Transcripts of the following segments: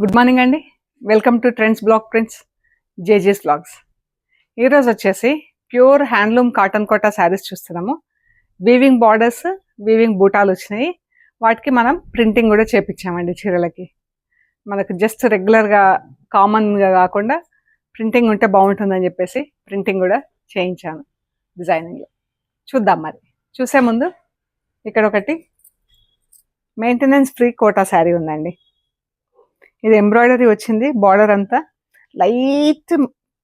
Good morning అండి. Welcome to trends blog prints జేజేస్ blogs. ఈరోజు వచ్చేసి pure handloom cotton Kota saris చూస్తున్నాము. వీవింగ్ బార్డర్స్, వీవింగ్ బూటాలు వచ్చినాయి. వాటికి మనం ప్రింటింగ్ కూడా చేపించామండి. చీరలకి మనకు జస్ట్ రెగ్యులర్గా కామన్గా కాకుండా ప్రింటింగ్ ఉంటే బాగుంటుందని చెప్పేసి ప్రింటింగ్ కూడా చేయించాను డిజైనింగ్లో. చూద్దాం. మరి చూసే ముందు ఇక్కడ ఒకటి మెయింటెనెన్స్ ఫ్రీ కోటా శారీ ఉందండి. ఇది ఎంబ్రాయిడరీ వచ్చింది. బార్డర్ అంతా లైట్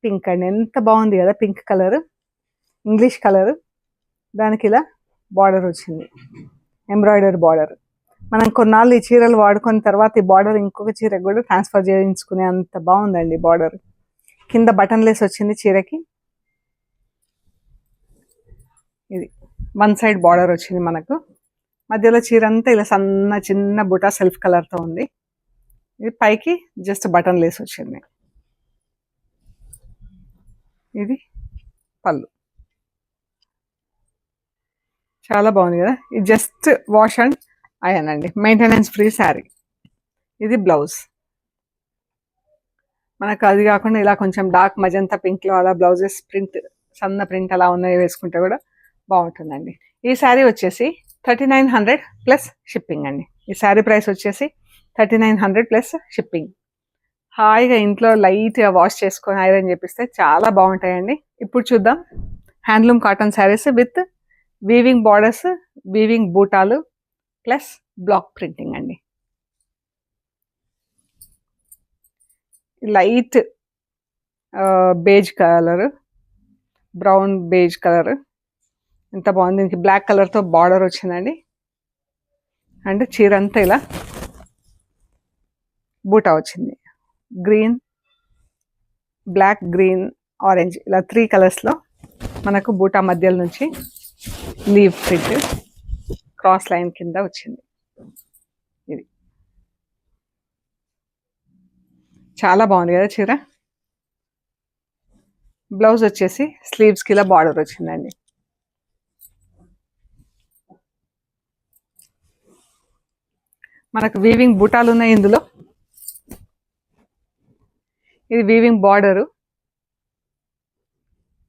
పింక్ అండి. ఎంత బాగుంది కదా, పింక్ కలర్, ఇంగ్లీష్ కలర్. దానికి ఇలా బార్డర్ వచ్చింది, ఎంబ్రాయిడరీ బార్డర్. మనం కొన్నాళ్ళు ఈ చీరలు వాడుకున్న తర్వాత ఈ బార్డర్ ఇంకొక చీరకు కూడా ట్రాన్స్ఫర్ చేయించుకునే అంత బాగుందండి బార్డర్. కింద బటన్ లేస్ వచ్చింది చీరకి. ఇది వన్ సైడ్ బార్డర్ వచ్చింది మనకు. మధ్యలో చీర అంతా ఇలా సన్న చిన్న బుటా సెల్ఫ్ కలర్తో ఉంది. ఇది పైకి జస్ట్ బటన్ లేస్ వచ్చింది. ఇది పళ్ళు. చాలా బాగుంది కదా. ఇది జస్ట్ వాష్ అండ్ అయన్ అండి, మెయింటెనెన్స్ ఫ్రీ శారీ. ఇది బ్లౌజ్. మనకు అది కాకుండా ఇలా కొంచెం డార్క్ మజంతా పింక్లో అలా బ్లౌజెస్ ప్రింట్, సన్న ప్రింట్ అలా ఉన్నాయి వేసుకుంటే కూడా బాగుంటుందండి. ఈ శారీ వచ్చేసి 3900 ప్లస్ షిప్పింగ్ అండి. ఈ శారీ ప్రైస్ వచ్చేసి 3900 ప్లస్ షిప్పింగ్. హాయిగా ఇంట్లో లైట్గా వాష్ చేసుకొని ఐరన్ చేపిస్తే చాలా బాగుంటాయండి. ఇప్పుడు చూద్దాం handloom cotton saris with weaving borders, weaving బూటాలు ప్లస్ బ్లాక్ ప్రింటింగ్ అండి. Light beige colour, brown beige colour, ఎంత బాగుంది. దీనికి బ్లాక్ కలర్తో బార్డర్ వచ్చిందండి. అండ్ చీర అంతా ఇలా బూటా వచ్చింది. గ్రీన్, బ్లాక్, గ్రీన్, ఆరెంజ్, ఇలా 3 కలర్స్లో మనకు బూటా మధ్యలో నుంచి లీవ్ ప్రింట్ క్రాస్ లైన్ కింద వచ్చింది. ఇది చాలా బాగుంది కదా చీర. బ్లౌజ్ వచ్చేసి స్లీవ్స్కి ఇలా బార్డర్ వచ్చిందండి. మనకు వీవింగ్ బూటాలు ఉన్నాయి ఇందులో. ఇది వీవింగ్ బార్డరు,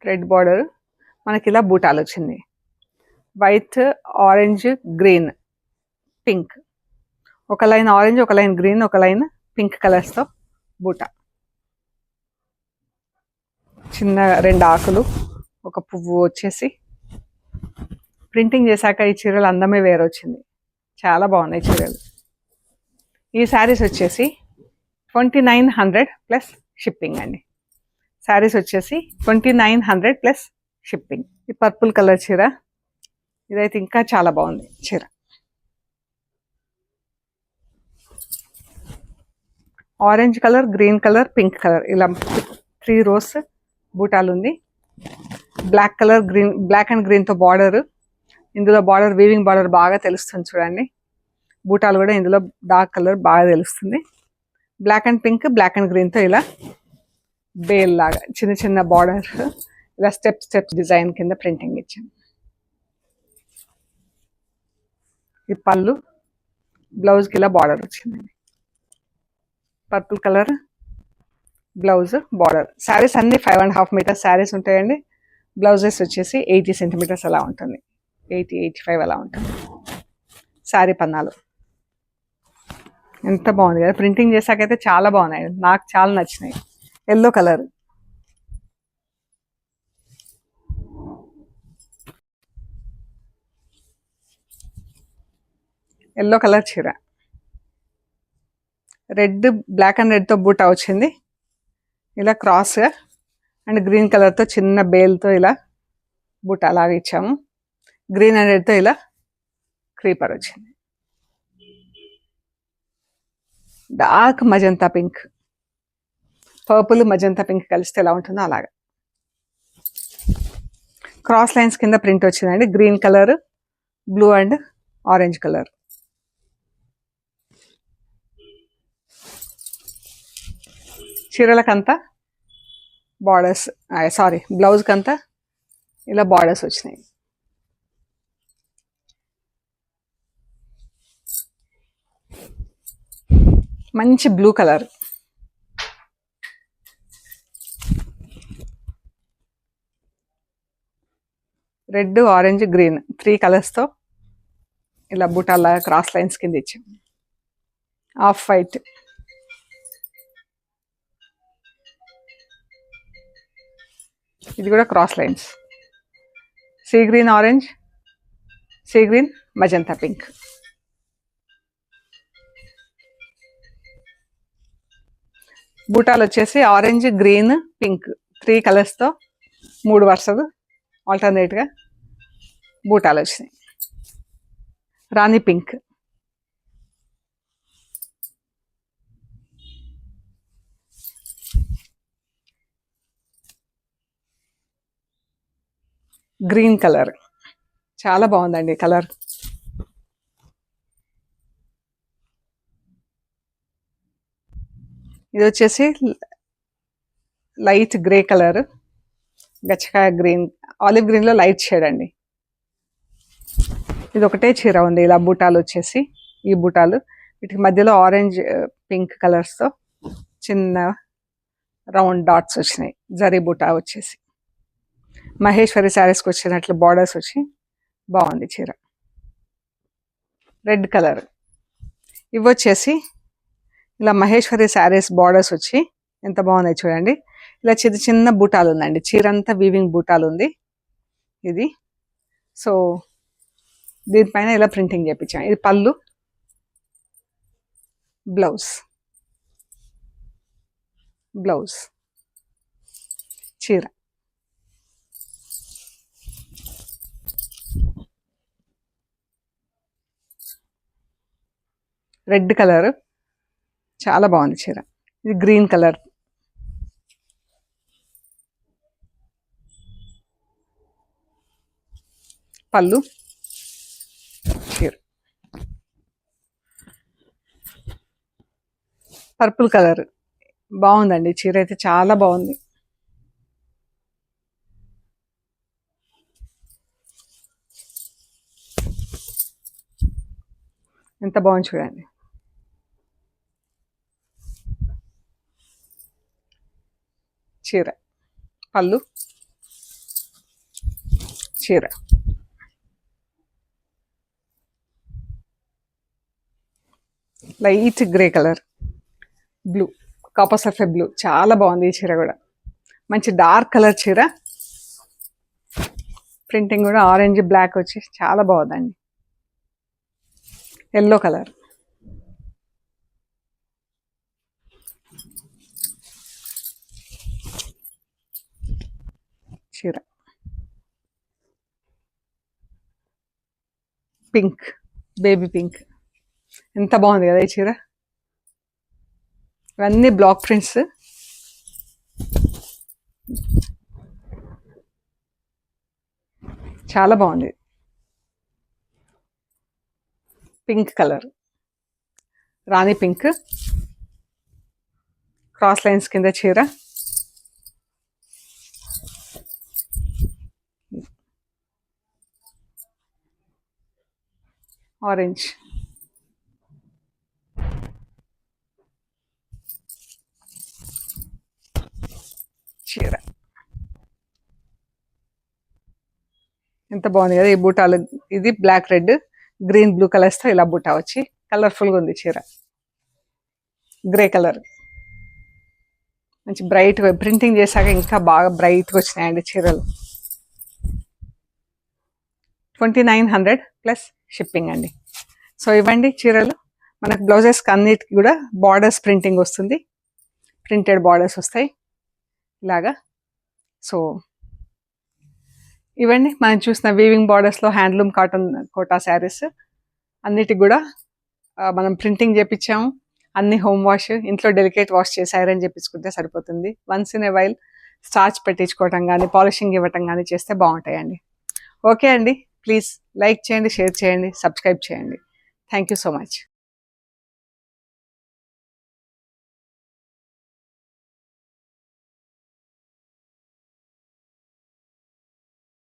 థ్రెడ్ బార్డరు. మనకి ఇలా బూటాలు వచ్చింది. White, orange, green, pink. ఒక లైన్ ఆరెంజ్, ఒక లైన్ గ్రీన్, ఒక లైన్ పింక్ కలర్స్తో బూటా. చిన్న 2 ఆకులు, ఒక పువ్వు వచ్చేసి. ప్రింటింగ్ చేశాక ఈ చీరలు అందమే వేరే వచ్చింది. చాలా బాగున్నాయి చీరలు. ఈ శారీస్ వచ్చేసి 2900 ప్లస్ షిప్పింగ్ అండి. శారీస్ వచ్చేసి 2900 ప్లస్ షిప్పింగ్. ఈ పర్పుల్ కలర్ చీర, ఇదైతే ఇంకా చాలా బాగుంది చీర. Orange colour, green colour, pink colour, ఇలా 3 రోస్ బూటాలు ఉంది. Black colour, green, black and గ్రీన్తో బార్డర్. ఇందులో బార్డర్ వీవింగ్ బార్డర్ బాగా తెలుస్తుంది చూడండి. బూటాలు కూడా ఇందులో డార్క్ కలర్ బాగా తెలుస్తుంది. Black and pink, black and గ్రీన్తో ఇలా బేల్ లాగా చిన్న చిన్న బార్డర్, ఇలా స్టెప్స్ డిజైన్ కింద ప్రింటింగ్ ఇచ్చాను. ఈ పళ్ళు, బ్లౌజ్కి ఇలా బార్డర్ వచ్చిందండి. Purple colour blouse, border. Saris అన్ని 5.5 మీటర్స్ శారీస్ ఉంటాయండి. బ్లౌజెస్ వచ్చేసి 80 సెంటీమీటర్స్ అలా ఉంటుంది, 80-85 అలా ఉంటుంది. శారీ పన్నాలు ఎంత బాగుంది కదా. ప్రింటింగ్ చేశాకైతే చాలా బాగున్నాయి, నాకు చాలా నచ్చినాయి. ఎల్లో కలర్, ఎల్లో కలర్ చీర. రెడ్, బ్లాక్ అండ్ రెడ్తో బూటా వచ్చింది. ఇలా క్రాస్ అండ్ గ్రీన్ కలర్తో చిన్న బేల్తో ఇలా బూటా లాగా ఇచ్చాము. గ్రీన్ అండ్ రెడ్తో ఇలా క్రీపర్ వచ్చింది. Dark magenta pink, purple, magenta pink కలిస్తే ఎలా ఉంటుందో అలాగా క్రాస్ లైన్స్ కింద ప్రింట్ వచ్చిందండి. Green colour, blue and orange colour. చీరలకంతా బార్డర్స్, సారీ బ్లౌజ్కంతా ఇలా బార్డర్స్ వచ్చినాయి. మంచి blue colour, red, orange, green 3 కలర్స్తో ఇలా బుటాల క్రాస్ లైన్స్ కింద ఇచ్చాం. ఆఫ్ వైట్, ఇది కూడా cross lines. Sea green orange, sea green magenta pink. బూటాలు వచ్చేసి ఆరెంజ్, గ్రీన్, పింక్ 3 కలర్స్తో 3 వరుసలు ఆల్టర్నేట్గా బూటాలు వచ్చినాయి. రాణి పింక్, గ్రీన్ కలర్ చాలా బాగుందండి కలర్. ఇది వచ్చేసి లైట్ గ్రే కలర్, గచ్చకాయ గ్రీన్, ఆలివ్ గ్రీన్లో లైట్ షేడ్ అండి. ఇది ఒకటే చీర ఉంది ఇలా బూటాలు వచ్చేసి. ఈ బూటాలు వీటికి మధ్యలో ఆరెంజ్, పింక్ కలర్స్తో చిన్న రౌండ్ డాట్స్ వచ్చినాయి. జరీ బూటా వచ్చేసి మహేశ్వరి శారీస్కి వచ్చినట్లు బార్డర్స్ వచ్చి బాగుంది చీర. రెడ్ కలర్, ఇవి వచ్చేసి ఇలా మహేశ్వరి శారీస్ బార్డర్స్ వచ్చి ఎంత బాగున్నాయి చూడండి. ఇలా చిన్న చిన్న బూటాలు ఉందండి, చీర అంతా వీవింగ్ బూటాలు ఉంది ఇది. సో దీనిపైన ఇలా ప్రింటింగ్ చేయించాం. ఇది పళ్ళు, బ్లౌజ్, బ్లౌజ్, చీర. రెడ్ కలర్ చాలా బాగుంది చీర. ఇది గ్రీన్ కలర్, పళ్ళు, చీర. పర్పుల్ కలర్ బాగుందండి చీర అయితే చాలా బాగుంది. ఎంత బాగుంది చూడండి. చీర, పళ్ళు, చీర. Light grey colour, blue, copper sulphate blue చాలా బాగుంది ఈ చీర కూడా. మంచి డార్క్ కలర్ చీర, ప్రింటింగ్ కూడా ఆరెంజ్ బ్లాక్ వచ్చి చాలా బాగుందండి. ఎల్లో కలర్, చీర. పింక్, బేబీ పింక్ ఎంత బాగుంది కదా ఈ చీర. ఇవన్నీ బ్లాక్ ప్రింట్స్. చాలా బాగుంది. పింక్ కలర్, రాణి పింక్, క్రాస్ లైన్స్ కింద చీర. ఆరెంజ్, చీర. ఎంత బాగుంది కదా ఈ బూటాలు. ఇది బ్లాక్, రెడ్, గ్రీన్, బ్లూ కలర్స్తో ఇలా బూటా వచ్చి కలర్ఫుల్గా ఉంది చీర. గ్రే కలర్ మంచి బ్రైట్గా ప్రింటింగ్ చేశాక ఇంకా బాగా బ్రైట్గా వచ్చినాయండి చీరలు. 2900 ప్లస్ షిప్పింగ్ అండి. సో ఇవ్వండి చీరలు. మనకు బ్లౌజెస్కి అన్నిటికి కూడా బార్డర్స్ ప్రింటింగ్ వస్తుంది, ప్రింటెడ్ బార్డర్స్ వస్తాయి ఇలాగా. సో ఇవన్నీ మనం చూసిన వీవింగ్ బార్డర్స్లో హ్యాండ్లూమ్ కాటన్ కోటా శారీస్ అన్నిటికి కూడా మనం ప్రింటింగ్ చేయించాము. అన్ని హోమ్ వాష్, ఇంట్లో డెలికేట్ వాష్ చేసి ఐరన్ చేయించుకుంటే సరిపోతుంది. Once in a while starch పెట్టించుకోవటం కానీ పాలిషింగ్ ఇవ్వటం కానీ చేస్తే బాగుంటాయండి. ఓకే అండి, ప్లీజ్ లైక్ చేయండి, షేర్ చేయండి, సబ్స్క్రైబ్ చేయండి. Thank you so much.